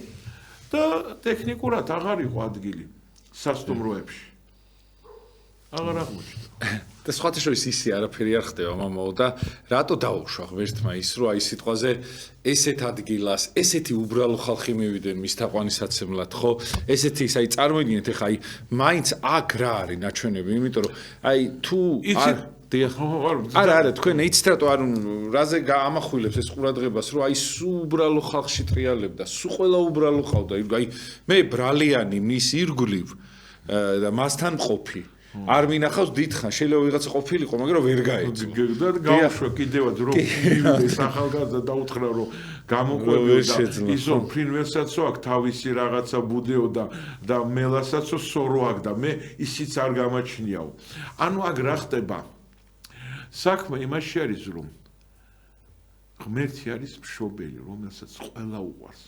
და ტექნიკურად აღარ იყო ადგილი სასტუმროებში. აღარ აღმოჩნდა.
და სხვათა შორის ისე არაფერი არ ხდება მამაო და რატო დაუშვა ღმერთმა ის რომ აი სიტყვაზე ესეთ ადგილას ესეთი უბრალო ხალხი მივიდნენ მის თაყვანისაცემლად ხო ესეთი ის აი წარმოიდგინეთ ეხა აი მაინც აქ რა არის ნაჩვენები იმიტომ რომ აი თუ არა თქვენ იცით რატო არ რაზე ამახვილებს ეს ყურადღებას რომ აი სულ უბრალო ხალხში ტრიალებდა სულ ყველა უბრალო ყავდა აი მე ბრალიანი მის ირგვლივ და მასთან ყოფი არ მინახავს დიდხან შეიძლება ვიღაცა ყოფილიყო მაგრამ ვერ გაეცო
და გავუშვა კიდევაც რომ მივიდეს ახალგაზრდა დაუთხრა რომ გამოყვებოდა ისო ფრინველსაც აქვს თავისი რაღაცა ბუდეო და მელასაც სორო აქვს და მე ისიც არ გამაჩნიაო ანუ აქ რა ხდება საქმე იმაში არის რომ ღმერთი არის მშობელი რომელსაც ყველა უყვარს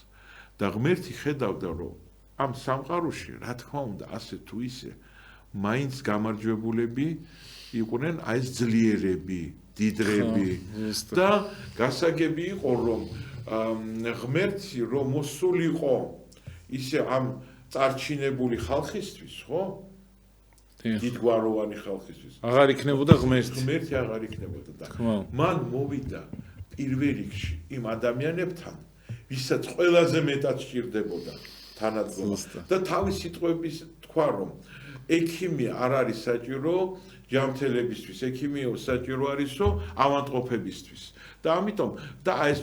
და ღმერთი ხედავდა რომ ამ სამყაროში რა თქმა უნდა ასე თუ ისე მაინც გამარჯვებულები იყვნენ აი ეს ძლიერები, დიდრები და გასაგები იყო რომ ღმერთი რომ მოსულიყო ისე ამ წარჩინებული ხალხისთვის, ხო? დიდგვაროვანი ხალხისთვის.
აღარ იქნებოდა ღმერთი.
ღმერთი აღარ იქნებოდა და მან მოვიდა პირველ რიგში იმ ადამიანებთან, ვისაც ყველაზე მეტად სჭირდებოდა თანადგომა და თავის სიტყვების თქვა რომ ექიმი არ არის საჭირო ჯანმრთელებისთვის, ექიმიო საჭირო არისო ავადმყოფებისთვის. და ამიტომ და ეს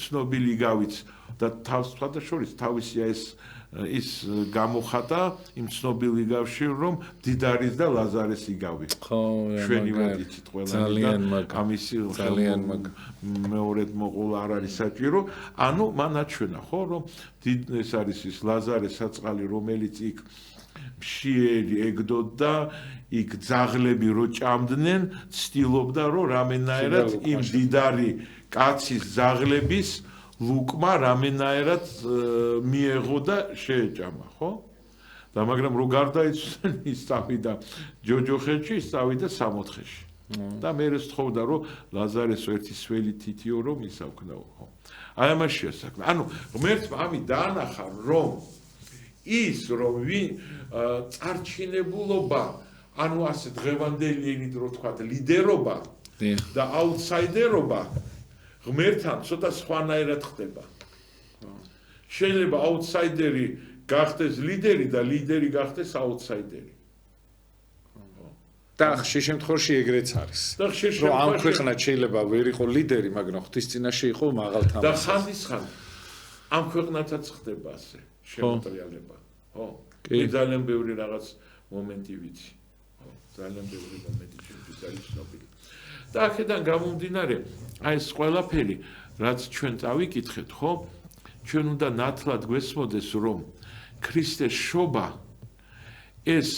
ცნობილი გავიც და თავშორის თავისი ის გამოხატა იმ ცნობილ იგავში რომ დიდარის და ლაზარეს იგავი.
ხო,
ჩვენივად იცით ყველანი და ამისი
ძალიან
მეორედ მოყოლა არ არის საჭირო. ანუ მან აჩვენა ხო რომ ეს არის ის ლაზარეს საწყალი რომელიც იქ მშიერი ეგდოდა იქ ძაღლები რო ჭამდნენ ცდილობდა რომ რამენაერად იმ დიდარი კაცის ძაღლების ლუკმა რამენაერად მიეღო და შეეჭამა ხო და მაგრამ რო გარდაიცვალა ის წავიდა ჯოჯოხეთში ის წავიდა 64-ში და მე ეს თხოვდა რომ ლაზარეს ერთი სველი თითიო რომ ისავქნაო ხო აი ამაშია საქმე ანუ ღმერთმა ამი დაანახა რომ ის რომ წარჩინებულობა ანუ ასე დღევანდელი ენით რო თქვა ლიდერობა და აუტსაიდერობა ღმერთთან ცოტა სხვანაირად ხდება შეიძლება აუტსაიდერი გახდეს ლიდერი და ლიდერი გახდეს აუტსაიდერი
და ხშირ შემთხვევაში ეგრეც არის რომ ამ ქვეყნად შეიძლება ვერ იყო ლიდერი მაგრამ ღვთის წინაშე იყო მაღალ თამაში
და ხანდისხან ამ ქვეყნათაც ხდება ასე შემოტრიალება ხო კი ძალიან ბევრი რაღაც მომენტი ვიცი ხო ძალიან ბევრი მომენტი არის ცნობილი და აქედან გამომდინარე აი ეს ყველაფერი რაც ჩვენ წავიკითხეთ ხო ჩვენ უნდა ნათლად გვესმოდეს რომ ქრისტეს შობა ეს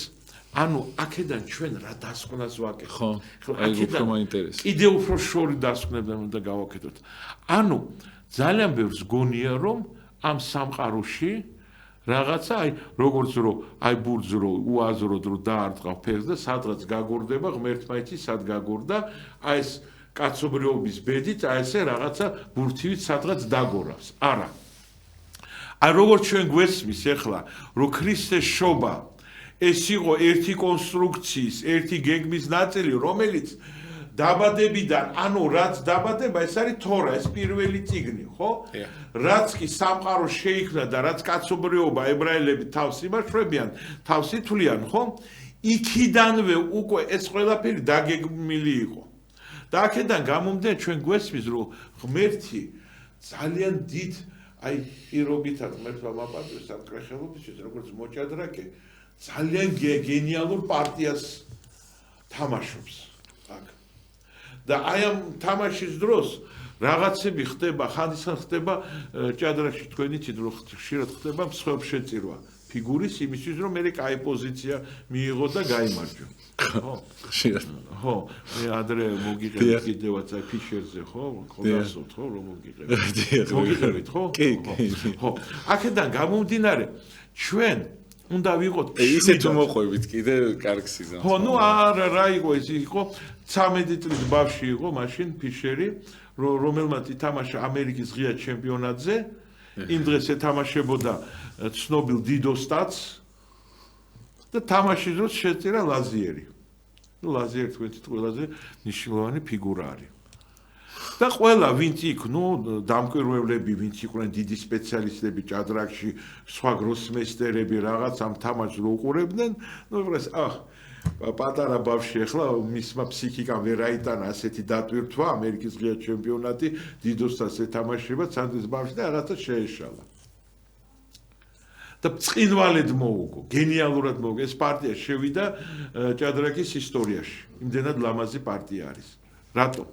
ანუ აქედან ჩვენ რა დასკვნას ვაკეთებთ
ხო აი უფრო მაინტერესებს
კიდევ უფრო შორი დასკვნებთან უნდა გავაკეთოთ ანუ ძალიან ბევრს გონია რომ ამ სამყაროში რაღაცა აი როგორც რომ აი ბურძრო უაზროდ რომ დაარტყავ ფერს და სადღაც გაგორდება ღმერთმა იცის სად გაგორდა აი ეს კაცობრიობის ბედით აი ესე რაღაცა ბურთივით სადღაც დაგორავს არა აი როგორც ჩვენ გვესმის ახლა რომ ქრისტეს შობა ეს იყო ერთი კონსტრუქციის ერთი გეგმის ნაწილი რომელიც დაბადებიდან ანუ რაც დაბადება ეს არის თორა ეს პირველი წიგნი ხო რაც კი სამყარო შეიქმნა და რაც კაცობრიობა ებრაელები თავს იმაშვებიან თავს ითვლიან ხო იქიდანვე უკვე ეს ყველაფერი დაგეგმილი იყო და აქედან გამომდინარე ჩვენ გვესმის რომ ღმერთი ძალიან დიდ აი პირობითად ღმერთმა მაპატიოს ამ კრეხელობისთვის როგორც მოჭადრაკე ძალიან გენიალურ პარტიას თამაშობს აქ და აი ამ თამაშის დროს რაღაცები ხდება ხანდისხან ხდება ჭადრაკში თქვენ იცით რომ ხშირად ხდება მსხვერპლშეწირვა ფიგურის იმისთვის რომ მე კაი პოზიცია მიიღო და გაიმარჯვა. ხო? ხო, მე ადრე მოგიყევით კიდევაც აი ფიშერზე, ხო? ხოლმე ხო რომ მოგიყევით. მოგიყევით, ხო? ხო. აქედან გამომდინარე ჩვენ უნდა ვიყოთ
ისე თუ მოყვებით კიდე კარგ სიზონს.
ხო, ნუ არა რა იყო ეს იყო 13 წლის ბავშვი იყო მაშინ ფიშერი, რომელმაც ითამაშა ამერიკის ღია ჩემპიონატზე. იმ დღეს ეთამაშებოდა ცნობილ დიდოსტაც და თამაშის დროს შეწირა ლაზიერი. ნუ ლაზიერი თქვენით ყველაზე მნიშვნელოვანი ფიგურა არის. და ყველა ვინც იქ, ნუ დამკვირვებლები, ვინც იყვნენ დიდი სპეციალისტები ჭადრაკში, სხვა გროსმეისტერები რაღაც ამ თამაშს რო უყურებდნენ, ნუ ეს პატარა ბავშვი ახლა მისმა ფსიქიკამ ვერ აიტანა ასეთი დატვირთვა ამერიკის ღია ჩემპიონატი დიდოსტას ეთამაშება ცანდის ბავშვი და რაღაცა შეეშალა. და წინვალედ მოუგო, გენიალურად მოუგო. ეს პარტია შევიდა ჭადრაკის ისტორიაში. იმდენად ლამაზი პარტია არის. რატო?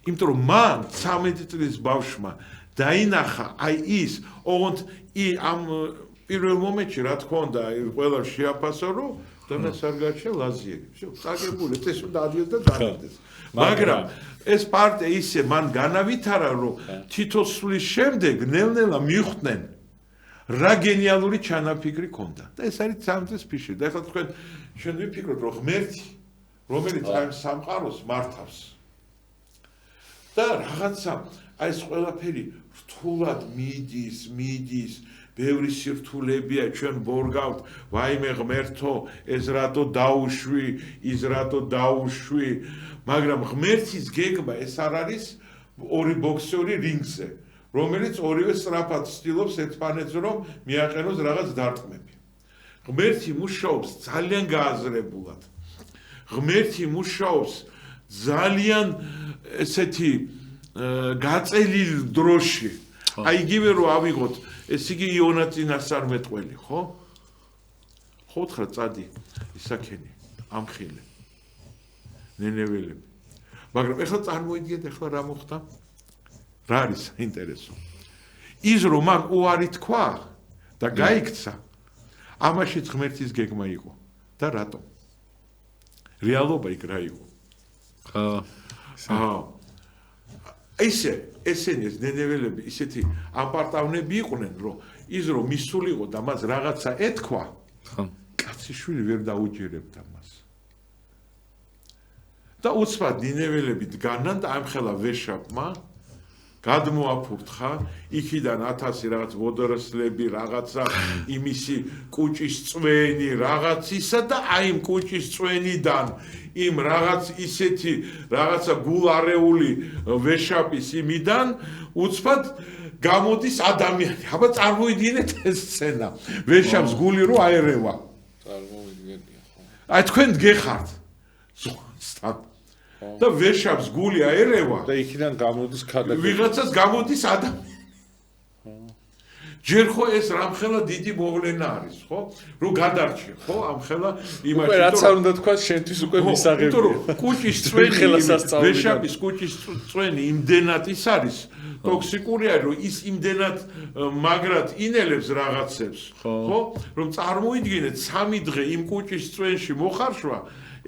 იმიტომ რომ მან 13 წლის ბავშვმა დაინახა აი ის, ოღონდ ამ პირველ მომენტში რა თქმა უნდა, ყველა შეაფასო რომ და მას არ გაჩნია ლაზიერი. всё, წაგებული, ეს უნდა ადიოს და დაიდეს. მაგრამ ეს პარტია ისე მან განავითარა, რომ თითო სulis შემდეგ ნელ-ნელა მიხვდნენ რა გენიალური ჩანაფიქრი ქონდა. და ეს არის 13 ფიში. და ახლა თქვენ ჩვენ ვიფიქროთ, რომ ღმერთი, რომელიც ამ სამყაროს მართავს და რაღაცა აი ეს ყველაფერი რთულად მიდის ბევრი სირთულებია ჩვენ ბორგავთ ვაიმე ღმერთო ეს რატო დაუშვი ის რატო დაუშვი მაგრამ ღმერთის გეგმა ეს არ არის ორი ბოქსერი რინგზე რომელიც ორივე სწრაფად ცდილობს ერთმანეთს რომ მიაყენოს რაღაც დარტყმები ღმერთი მუშაობს ძალიან გააზრებულად ღმერთი მუშაობს ძალიან ესეთი გაწელილ დროში აი იგივე რომ ავიღოთ ეს იგი იონა წინასწარმეტყველი ხო? ხო უთხრა წადი ისაქენი ამხილე ნენეველები მაგრამ ეხლა წარმოიდგინეთ ეხლა რა მოხდა? რა არის საინტერესო? ის რომ მან უარი თქვა და გაიქცა ამაშიც ღმერთის გეგმა იყო და რატომ? რეალობა იქ რა იყო? ესენი ნენეველები ისეთი ამპარტავნები იყვნენ რომ ის რომ მისულიყო და მას რაღაცა ეთქვა კაციშვილი ვერ დაუჯერებდა მას და უცბად ნენეველები დგანან და ამხელა ვეშაპმა გადმოაფურთხა იქიდან 1000 რაღაც ვოდოროსლები რაღაცა იმისი კუჭის წვენი რაღაცისა და აი იმ კუჭის წვენიდან იმ რაღაც ისეთი რაღაცა გულარეული ვეშაპის იმიდან უცბად გამოდის ადამიანი. აბა წარმოიდგინეთ ეს სცენა. ვეშაპს გული რო აერევა.
წარმოვიდგენია ხო.
აი თქვენ გეხართ. ზუსტად. და ვეშაპს გული აერევა
და იქიდან გამოდის ქადაგება.
ვიღაცას გამოდის ადამიანი. ჯერ ხო ეს რამხელა დიდი მოვლენა არის, ხო? რომ გადარჩე, ხო? ამხელა იმაში
რომ რაც არ უნდა თქვა შენთვის უკვე მისაღებია.
იმიტომ რომ კუჭის წვენი, ვეშაპის კუჭის წვენი იმდენად ის არის ტოქსიკური არის, რომ ის იმდენად მაგრად ინელებს რაღაცებს, ხო? რომ წარმოიდგინეთ 3 დღე იმ კუჭის წვენში მოხარშვა,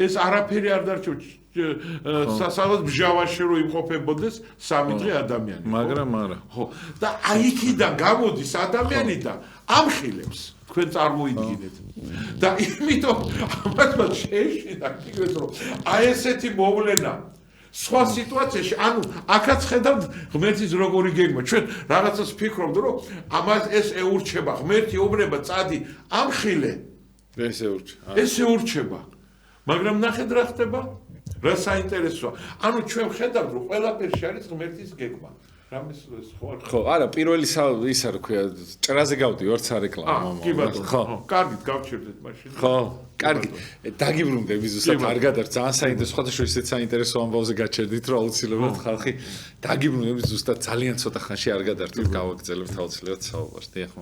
ეს არაფერი არ დარჩა სასალოდ ბჟავაში რო იმყოფებოდეს 3 დღე ადამიანი.
მაგრამ არა.
ხო. და აი იქიდან გამოდის ადამიანი და ამხილებს. თქვენ წარმოიდგინეთ. და იმიტომ ამათაც შეეშინა ფიქრეთ რომ აი ესეთი მოვლენა სხვა სიტუაციაში, ანუ აქაც ხედავთ ღმერთის როგორი გეგმა. ჩვენ რაღაცას ფიქრობთ რომ ამას ეს ეურჩება, ღმერთი უბნება წადი ამხილე. ეს ეურჩება. მაგრამ ნახეთ რა ხდება? რა საინტერესოა. ანუ ჩვენ ხედავთ რომ ყველაფერში არის ღმერთის გეგმა. რამის ხო არ
ხო, არა, პირველი ისა რა ქვია, ჭრაზე გავდივართ სარეკლამო.
ხო, კარგით გავჩერდეთ მაშინ.
ხო, კარგი. დაგიბრუნდები ზუსტად კარგად არის, ძალიან საინტერესო, სხვადასხვა ისეთ საინტერესო ამბავზე გაჩერდით, რომ აუცილებლად ხალხი დაგიბრუნდები ზუსტად ძალიან ცოტა ხანში არ გადარჩით, გავაგრძელებთ აუცილებლად საუბარს. დიახ.